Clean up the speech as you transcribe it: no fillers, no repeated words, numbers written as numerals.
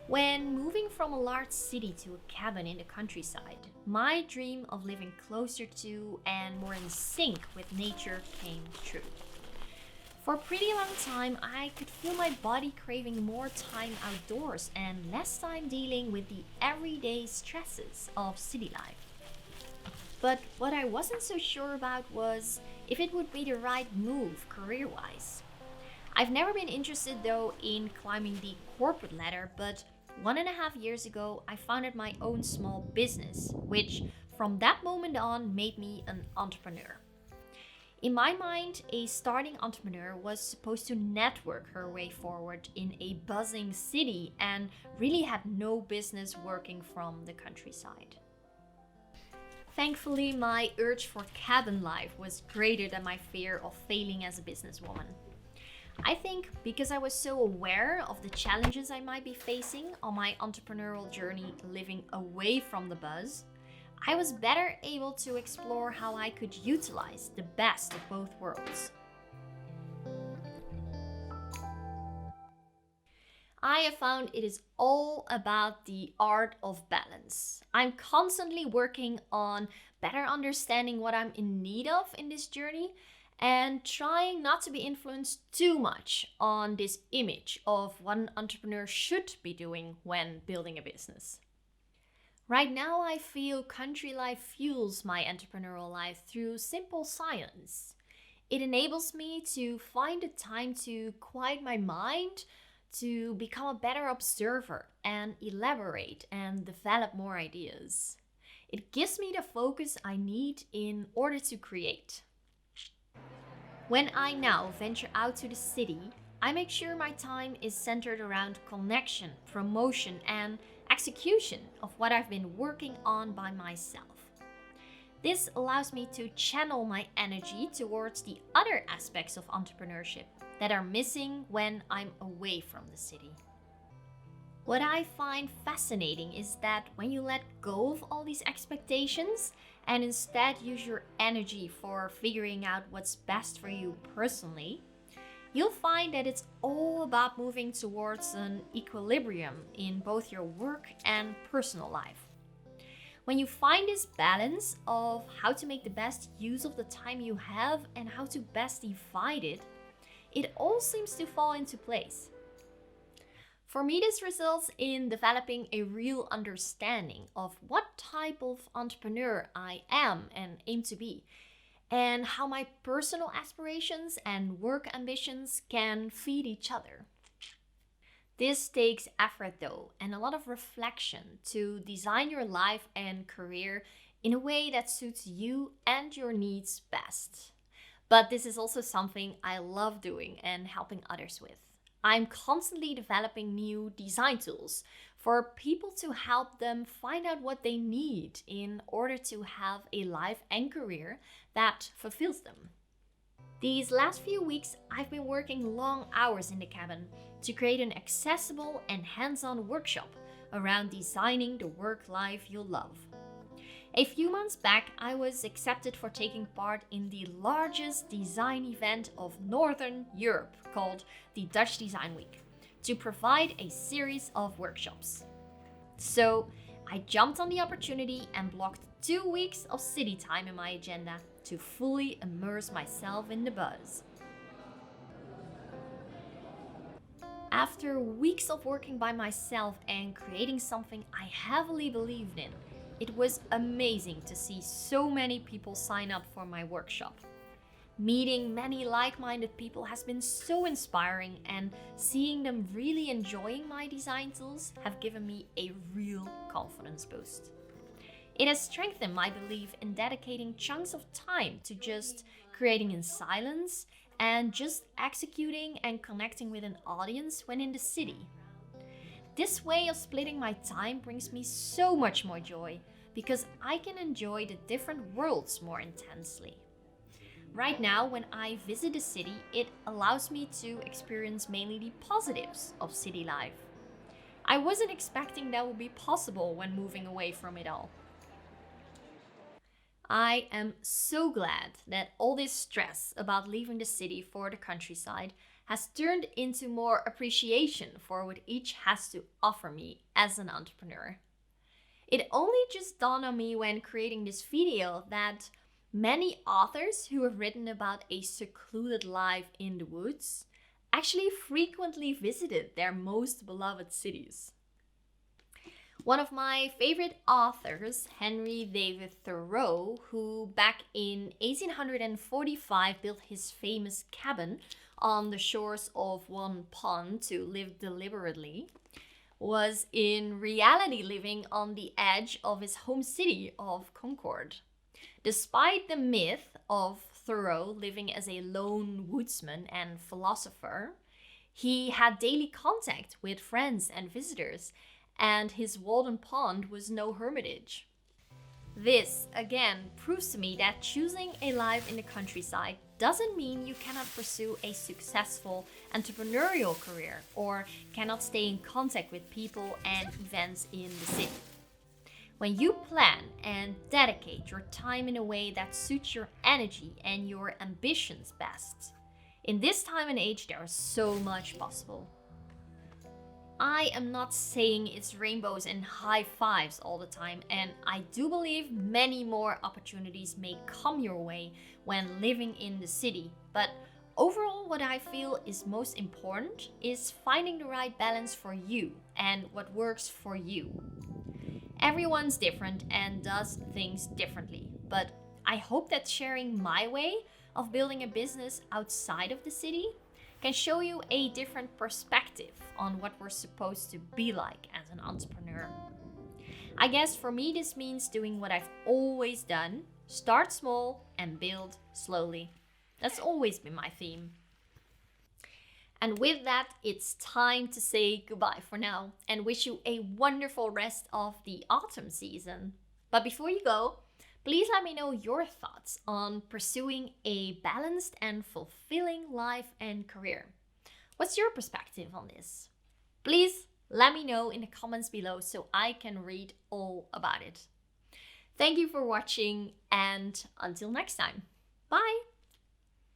When moving from a large city to a cabin in the countryside, my dream of living closer to and more in sync with nature came true. For a pretty long time, I could feel my body craving more time outdoors and less time dealing with the everyday stresses of city life. But what I wasn't so sure about was if it would be the right move career wise. I've never been interested though in climbing the corporate ladder, but 1.5 years ago I founded my own small business, which from that moment on made me an entrepreneur. In my mind, a starting entrepreneur was supposed to network her way forward in a buzzing city and really had no business working from the countryside. Thankfully, my urge for cabin life was greater than my fear of failing as a businesswoman. I think because I was so aware of the challenges I might be facing on my entrepreneurial journey living away from the buzz, I was better able to explore how I could utilize the best of both worlds. I have found it is all about the art of balance. I'm constantly working on better understanding what I'm in need of in this journey and trying not to be influenced too much on this image of what an entrepreneur should be doing when building a business. Right now, I feel country life fuels my entrepreneurial life through simple silence. It enables me to find the time to quiet my mind, to become a better observer and elaborate and develop more ideas. It gives me the focus I need in order to create. When I now venture out to the city, I make sure my time is centered around connection, promotion, and execution of what I've been working on by myself. This allows me to channel my energy towards the other aspects of entrepreneurship that are missing when I'm away from the city. What I find fascinating is that when you let go of all these expectations and instead use your energy for figuring out what's best for you personally, you'll find that it's all about moving towards an equilibrium in both your work and personal life. When you find this balance of how to make the best use of the time you have and how to best divide it, it all seems to fall into place. For me, this results in developing a real understanding of what type of entrepreneur I am and aim to be, and how my personal aspirations and work ambitions can feed each other. This takes effort though, and a lot of reflection to design your life and career in a way that suits you and your needs best. But this is also something I love doing and helping others with. I'm constantly developing new design tools for people to help them find out what they need in order to have a life and career that fulfills them. These last few weeks, I've been working long hours in the cabin to create an accessible and hands-on workshop around designing the work life you'll love. A few months back, I was accepted for taking part in the largest design event of Northern Europe called the Dutch Design Week to provide a series of workshops. So I jumped on the opportunity and blocked 2 weeks of city time in my agenda to fully immerse myself in the buzz. After weeks of working by myself and creating something I heavily believed in, it was amazing to see so many people sign up for my workshop. Meeting many like-minded people has been so inspiring, and seeing them really enjoying my design tools have given me a real confidence boost. It has strengthened my belief in dedicating chunks of time to just creating in silence and just executing and connecting with an audience when in the city. This way of splitting my time brings me so much more joy because I can enjoy the different worlds more intensely. Right now, when I visit a city, it allows me to experience mainly the positives of city life. I wasn't expecting that would be possible when moving away from it all. I am so glad that all this stress about leaving the city for the countryside has turned into more appreciation for what each has to offer me as an entrepreneur. It only just dawned on me when creating this video that many authors who have written about a secluded life in the woods actually frequently visited their most beloved cities. One of my favorite authors, Henry David Thoreau, who back in 1845 built his famous cabin on the shores of one pond to live deliberately, was in reality living on the edge of his home city of Concord. Despite the myth of Thoreau living as a lone woodsman and philosopher, he had daily contact with friends and visitors, and his Walden Pond was no hermitage. This, again, proves to me that choosing a life in the countryside doesn't mean you cannot pursue a successful entrepreneurial career or cannot stay in contact with people and events in the city. When you plan and dedicate your time in a way that suits your energy and your ambitions best, in this time and age, there is so much possible. I am not saying it's rainbows and high fives all the time, and I do believe many more opportunities may come your way when living in the city. But overall, what I feel is most important is finding the right balance for you and what works for you. Everyone's different and does things differently, but I hope that sharing my way of building a business outside of the city can show you a different perspective on what we're supposed to be like as an entrepreneur. I guess for me, this means doing what I've always done: start small and build slowly. That's always been my theme. And with that, it's time to say goodbye for now and wish you a wonderful rest of the autumn season. But before you go, please let me know your thoughts on pursuing a balanced and fulfilling life and career. What's your perspective on this? Please let me know in the comments below so I can read all about it. Thank you for watching, and until next time. Bye!